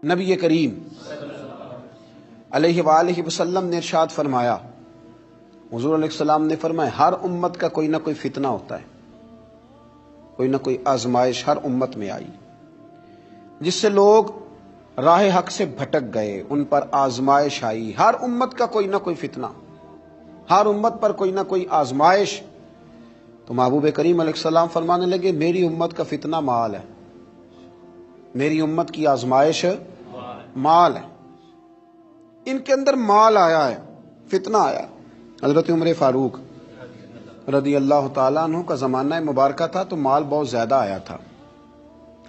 نبی کریم علیہ وآلہ وسلم نے ارشاد فرمایا، حضور علیہ السلام نے فرمایا ہر امت کا کوئی نہ کوئی فتنہ ہوتا ہے، کوئی نہ کوئی آزمائش ہر امت میں آئی جس سے لوگ راہ حق سے بھٹک گئے، ان پر آزمائش آئی۔ ہر امت کا کوئی نہ کوئی فتنہ، ہر امت پر کوئی نہ کوئی آزمائش۔ تو محبوب کریم علیہ السلام فرمانے لگے میری امت کا فتنہ مال ہے، میری امت کی آزمائش مال ہے، ان کے اندر مال آیا ہے، فتنہ آیا۔ حضرت عمر فاروق رضی اللہ تعالیٰ عنہ کا زمانہ مبارکہ تھا تو مال بہت زیادہ آیا تھا۔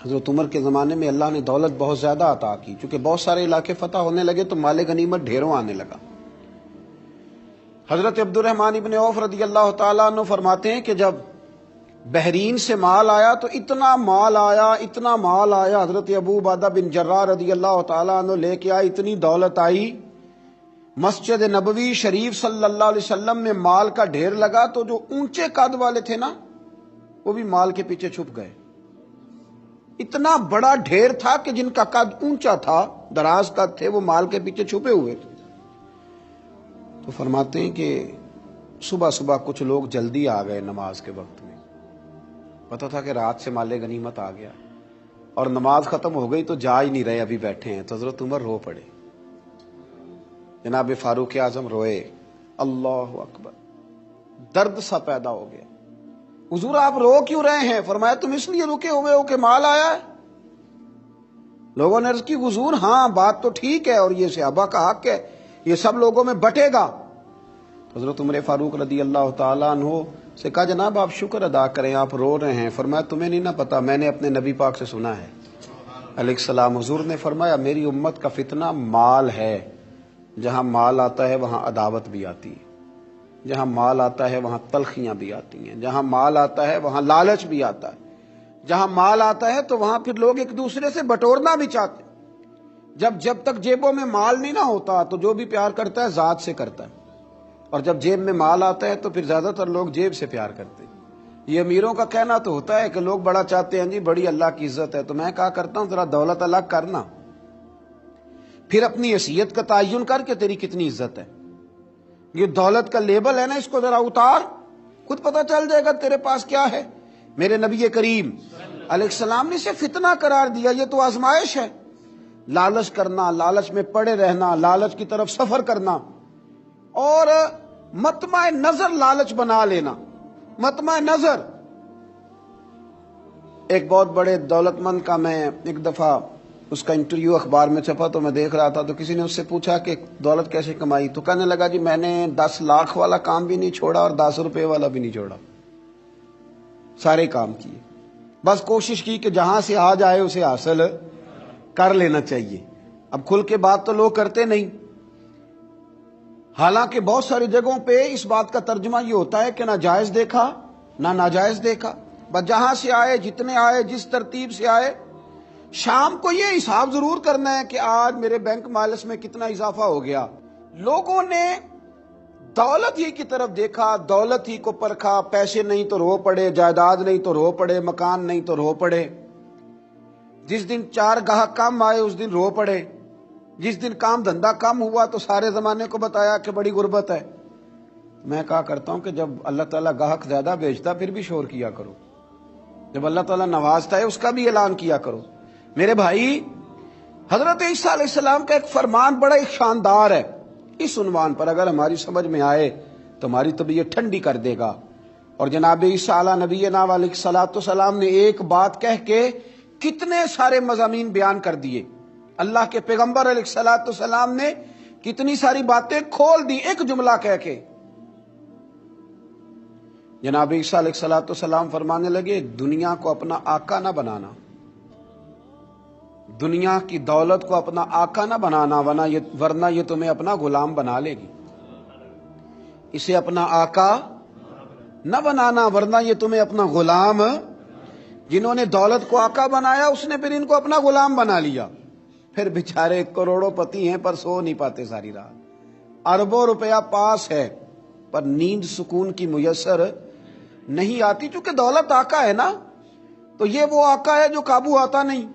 حضرت عمر کے زمانے میں اللہ نے دولت بہت زیادہ عطا کی، چونکہ بہت سارے علاقے فتح ہونے لگے تو مال غنیمت ڈھیروں آنے لگا۔ حضرت عبد الرحمن ابن عوف رضی اللہ تعالیٰ عنہ فرماتے ہیں کہ جب بحرین سے مال آیا تو اتنا مال آیا، اتنا مال آیا، حضرت ابو عبیدہ بن جراح رضی اللہ تعالیٰ عنہ لے کے آئے، اتنی دولت آئی، مسجد نبوی شریف صلی اللہ علیہ وسلم میں مال کا ڈھیر لگا تو جو اونچے قد والے تھے نا وہ بھی مال کے پیچھے چھپ گئے۔ اتنا بڑا ڈھیر تھا کہ جن کا قد اونچا تھا، دراز قد تھے، وہ مال کے پیچھے چھپے ہوئے تھے۔ تو فرماتے ہیں کہ صبح صبح کچھ لوگ جلدی آ گئے نماز کے وقت میں، پتہ تھا کہ رات سے مال غنیمت آ گیا اور نماز ختم ہو گئی تو جا ہی نہیں رہے، ابھی بیٹھے ہیں۔ تو حضرت عمر رو پڑے، جناب فاروق اعظم روئے، اللہ اکبر، درد سا پیدا ہو گیا۔ حضور آپ رو کیوں رہے ہیں؟ فرمایا تم اس لیے رکے ہوئے ہو کہ مال آیا ہے؟ لوگوں نے عرض کی حضور ہاں بات تو ٹھیک ہے اور یہ صحابہ کا حق ہے، یہ سب لوگوں میں بٹے گا۔ تو حضرت عمر فاروق رضی اللہ تعالیٰ عنہ سے کہا جناب آپ شکر ادا کریں، آپ رو رہے ہیں۔ فرمایا تمہیں نہیں نہ پتا، میں نے اپنے نبی پاک سے سنا ہے علیہ السلام، حضور نے فرمایا میری امت کا فتنہ مال ہے، جہاں مال آتا ہے وہاں عداوت بھی آتی ہے، جہاں مال آتا ہے وہاں تلخیاں بھی آتی ہیں، جہاں مال آتا ہے وہاں لالچ بھی آتا ہے، جہاں مال آتا ہے تو وہاں پھر لوگ ایک دوسرے سے بٹورنا بھی چاہتے ہیں۔ جب تک جیبوں میں مال نہیں نہ ہوتا تو جو بھی پیار کرتا ہے ذات سے کرتا ہے، اور جب جیب میں مال آتا ہے تو پھر زیادہ تر لوگ جیب سے پیار کرتے ہیں۔ یہ امیروں کا کہنا تو ہوتا ہے کہ لوگ بڑا چاہتے ہیں جی بڑی اللہ کی عزت ہے، تو میں کہا کرتا ہوں ذرا دولت الگ کرنا، پھر اپنی حیثیت کا تعین کر کے تیری کتنی عزت ہے۔ یہ دولت کا لیبل ہے نا، اس کو ذرا اتار، خود پتہ چل جائے گا تیرے پاس کیا ہے۔ میرے نبی کریم علیہ السلام نے اسے فتنہ قرار دیا، یہ تو آزمائش ہے۔ لالچ کرنا، لالچ میں پڑے رہنا، لالچ کی طرف سفر کرنا، اور مطمع نظر لالچ بنا لینا، مطمع نظر۔ ایک بہت بڑے دولت مند کا میں ایک دفعہ اس کا انٹرویو اخبار میں چھپا تو میں دیکھ رہا تھا، تو کسی نے اس سے پوچھا کہ دولت کیسے کمائی، تو کہنے لگا جی میں نے 10 لاکھ والا کام بھی نہیں چھوڑا اور 10 روپے والا بھی نہیں چھوڑا، سارے کام کیے، بس کوشش کی کہ جہاں سے آ جائے اسے حاصل کر لینا چاہیے۔ اب کھل کے بات تو لوگ کرتے نہیں، حالانکہ بہت ساری جگہوں پہ اس بات کا ترجمہ یہ ہوتا ہے کہ نہ جائز دیکھا نہ ناجائز دیکھا، بس جہاں سے آئے، جتنے آئے، جس ترتیب سے آئے، شام کو یہ حساب ضرور کرنا ہے کہ آج میرے بینک بیلنس میں کتنا اضافہ ہو گیا۔ لوگوں نے دولت ہی کی طرف دیکھا، دولت ہی کو پرکھا، پیسے نہیں تو رو پڑے، جائیداد نہیں تو رو پڑے، مکان نہیں تو رو پڑے، جس دن 4 گاہک کم آئے اس دن رو پڑے، جس دن کام دھندا کم ہوا تو سارے زمانے کو بتایا کہ بڑی غربت ہے۔ میں کہا کرتا ہوں کہ جب اللہ تعالیٰ گاہک زیادہ بیچتا پھر بھی شور کیا کرو، جب اللہ تعالیٰ نوازتا ہے اس کا بھی اعلان کیا کرو۔ میرے بھائی، حضرت عیسیٰ علیہ السلام کا ایک فرمان بڑا ہی شاندار ہے، اس عنوان پر اگر ہماری سمجھ میں آئے تو ہماری طبیعت ٹھنڈی کر دے گا۔ اور جناب عیسیٰ علیہ نبینا علیہ الصلوۃ والسلام نے ایک بات کہہ کے کتنے سارے مضامین بیان کر دیے، اللہ کے پیغمبر علیہ الصلوۃ والسلام نے کتنی ساری باتیں کھول دی ایک جملہ کہہ کے۔ جناب عیسیٰ علیہ الصلوۃ والسلام فرمانے لگے دنیا کو اپنا آقا نہ بنانا، دنیا کی دولت کو اپنا آقا نہ بنانا، ورنہ یہ تمہیں اپنا غلام بنا لے گی۔ اسے اپنا آقا نہ بنانا ورنہ یہ تمہیں اپنا غلام۔ جنہوں نے دولت کو آقا بنایا اس نے پھر ان کو اپنا غلام بنا لیا، پھر بیچارے کروڑوں پتی ہیں پر سو نہیں پاتے ساری رات، اربوں روپیہ پاس ہے پر نیند سکون کی میسر نہیں آتی، چونکہ دولت آقا ہے نا، تو یہ وہ آقا ہے جو قابو آتا نہیں،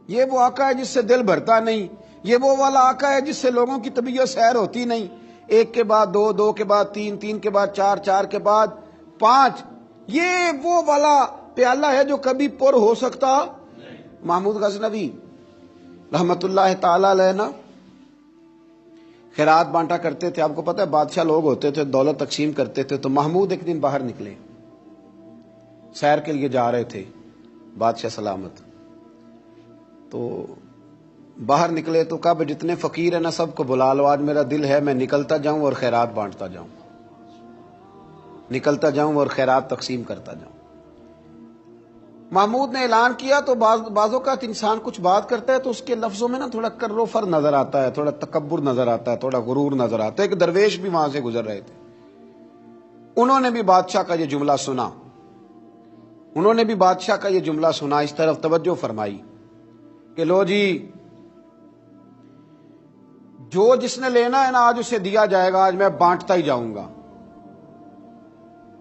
یہ وہ آقا ہے جس سے دل بھرتا نہیں، یہ وہ والا آقا ہے جس سے لوگوں کی طبیعت سیر ہوتی نہیں، ایک کے بعد دو، دو کے بعد تین، تین کے بعد چار، چار کے بعد پانچ، یہ وہ والا پیالہ ہے جو کبھی پر ہو سکتا۔ محمود غزنوی رحمت اللہ تعالی علیہ نا خیرات بانٹا کرتے تھے، آپ کو پتہ ہے بادشاہ لوگ ہوتے تھے، دولت تقسیم کرتے تھے، تو محمود ایک دن باہر نکلے، سیر کے لیے جا رہے تھے بادشاہ سلامت، تو باہر نکلے تو کہا جتنے فقیر ہیں نا سب کو بلا لو، آج میرا دل ہے میں نکلتا جاؤں اور خیرات بانٹتا جاؤں، نکلتا جاؤں اور خیرات تقسیم کرتا جاؤں۔ محمود نے اعلان کیا تو بعض اوقات انسان کچھ بات کرتا ہے تو اس کے لفظوں میں نا تھوڑا کر و فر نظر آتا ہے، تھوڑا تکبر نظر آتا ہے، تھوڑا غرور نظر آتا ہے۔ ایک درویش بھی وہاں سے گزر رہے تھے، انہوں نے بھی بادشاہ کا یہ جملہ سنا، انہوں نے بھی بادشاہ کا یہ جملہ سنا، اس طرف توجہ فرمائی کہ لو جی جو جس نے لینا ہے نا آج اسے دیا جائے گا، آج میں بانٹتا ہی جاؤں گا۔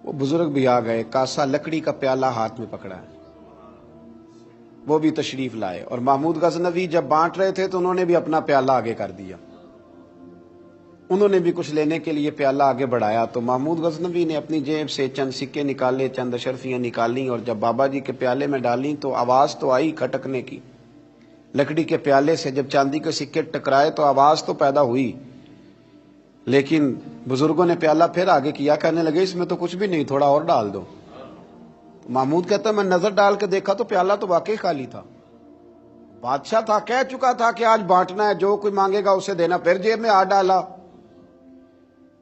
وہ بزرگ بھی آ گئے، کاسا لکڑی کا پیالہ ہاتھ میں پکڑا ہے، وہ بھی تشریف لائے، اور محمود غزنوی جب بانٹ رہے تھے تو انہوں نے بھی اپنا پیالہ آگے کر دیا، انہوں نے بھی کچھ لینے کے لیے پیالہ آگے بڑھایا، تو محمود غزنوی نے اپنی جیب سے چند سکے نکالے، چند اشرفیاں نکالیں، اور جب بابا جی کے پیالے میں ڈالیں تو آواز تو آئی کھٹکنے کی، لکڑی کے پیالے سے جب چاندی کے سکے ٹکرائے تو آواز تو پیدا ہوئی، لیکن بزرگوں نے پیالہ پھر آگے کیا، کہنے لگے اس میں تو کچھ بھی نہیں، تھوڑا اور ڈال دو۔ محمود کہتا ہے میں نظر ڈال کے دیکھا تو پیالہ تو واقعی خالی تھا، بادشاہ تھا، کہہ چکا تھا کہ آج بانٹنا ہے، جو کوئی مانگے گا اسے دینا، پھر جیب میں ہاتھ ڈالا۔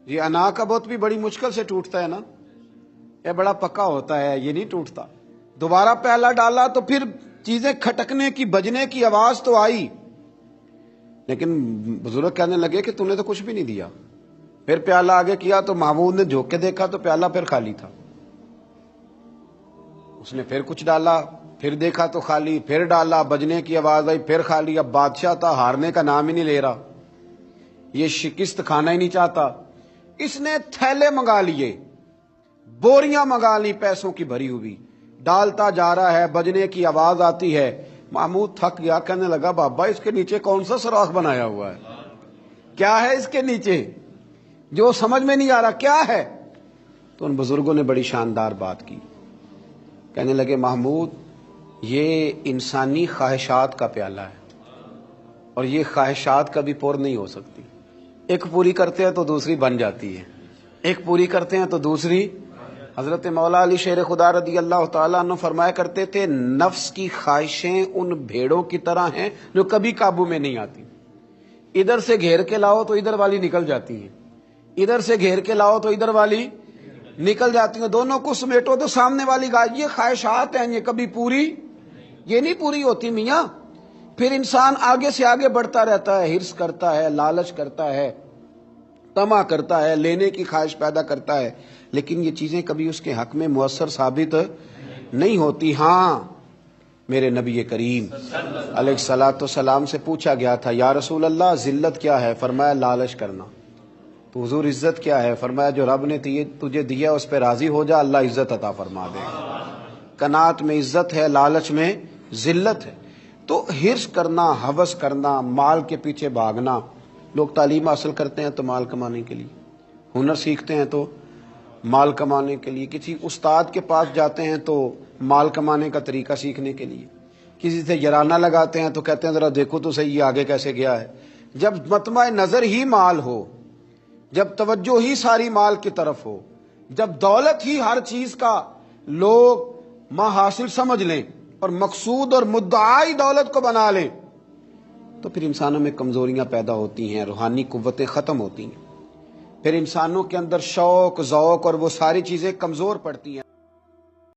یہ انا کا بت بھی بڑی مشکل سے ٹوٹتا ہے نا، یہ بڑا پکا ہوتا ہے، یہ نہیں ٹوٹتا۔ دوبارہ پیالہ ڈالا تو پھر چیزیں کھٹکنے کی، بجنے کی آواز تو آئی، لیکن بزرگ کہنے لگے کہ تم نے تو کچھ بھی نہیں دیا۔ پھر پیالہ آگے کیا تو محمود نے جھوک کے دیکھا تو پیالہ پھر خالی تھا، اس نے پھر کچھ ڈالا، پھر دیکھا تو خالی، پھر ڈالا، بجنے کی آواز آئی، پھر خالی۔ اب بادشاہ تھا، ہارنے کا نام ہی نہیں لے رہا، یہ شکست کھانا ہی نہیں چاہتا، اس نے تھیلے منگا لیے، بوریاں منگا لی پیسوں کی بھری ہوئی، ڈالتا جا رہا ہے، بجنے کی آواز آتی ہے۔ محمود تھک گیا، کہنے لگا بابا اس کے نیچے کون سا سوراخ بنایا ہوا ہے، کیا ہے اس کے نیچے، جو سمجھ میں نہیں آ رہا کیا ہے۔ تو ان بزرگوں نے بڑی شاندار بات کی، کہنے لگے محمود یہ انسانی خواہشات کا پیالہ ہے، اور یہ خواہشات کبھی پور نہیں ہو سکتی، ایک پوری کرتے ہیں تو دوسری بن جاتی ہے، ایک پوری کرتے ہیں تو دوسری۔ حضرت مولا علی شیر خدا رضی اللہ تعالیٰ عنہ فرمایا کرتے تھے نفس کی خواہشیں ان بھیڑوں کی طرح ہیں جو کبھی قابو میں نہیں آتی، ادھر سے گھیر کے لاؤ تو ادھر والی نکل جاتی ہیں، ادھر سے گھیر کے لاؤ تو ادھر والی نکل جاتی ہیں، دونوں کو سمیٹو تو سامنے والی گائے۔ یہ خواہشات ہیں، یہ کبھی پوری یہ نہیں پوری ہوتی میاں۔ پھر انسان آگے سے آگے بڑھتا رہتا ہے، ہرس کرتا ہے، لالچ کرتا ہے، طمع کرتا ہے، لینے کی خواہش پیدا کرتا ہے، لیکن یہ چیزیں کبھی اس کے حق میں مؤثر ثابت نہیں ہوتی۔ ہاں میرے نبی کریم علیہ الصلوۃ والسلام سے پوچھا گیا تھا یا رسول اللہ ذلت کیا ہے؟ فرمایا لالچ کرنا۔ تو حضور عزت کیا ہے؟ فرمایا جو رب نے تجھے دیا اس پہ راضی ہو جا، اللہ عزت عطا فرما دے گا۔ قناعت میں عزت ہے، لالچ میں ذلت ہے۔ تو ہرس کرنا، ہوس کرنا، مال کے پیچھے بھاگنا، لوگ تعلیم حاصل کرتے ہیں تو مال کمانے کے لیے، ہنر سیکھتے ہیں تو مال کمانے کے لیے، کسی استاد کے پاس جاتے ہیں تو مال کمانے کا طریقہ سیکھنے کے لیے، کسی سے یارانہ لگاتے ہیں تو کہتے ہیں ذرا دیکھو تو صحیح یہ آگے کیسے گیا ہے۔ جب مطمع نظر ہی مال ہو، جب توجہ ہی ساری مال کی طرف ہو، جب دولت ہی ہر چیز کا لوگ ماں حاصل سمجھ لیں اور مقصود اور مدعائی دولت کو بنا لیں، تو پھر انسانوں میں کمزوریاں پیدا ہوتی ہیں، روحانی قوتیں ختم ہوتی ہیں، پھر انسانوں کے اندر شوق، ذوق اور وہ ساری چیزیں کمزور پڑتی ہیں۔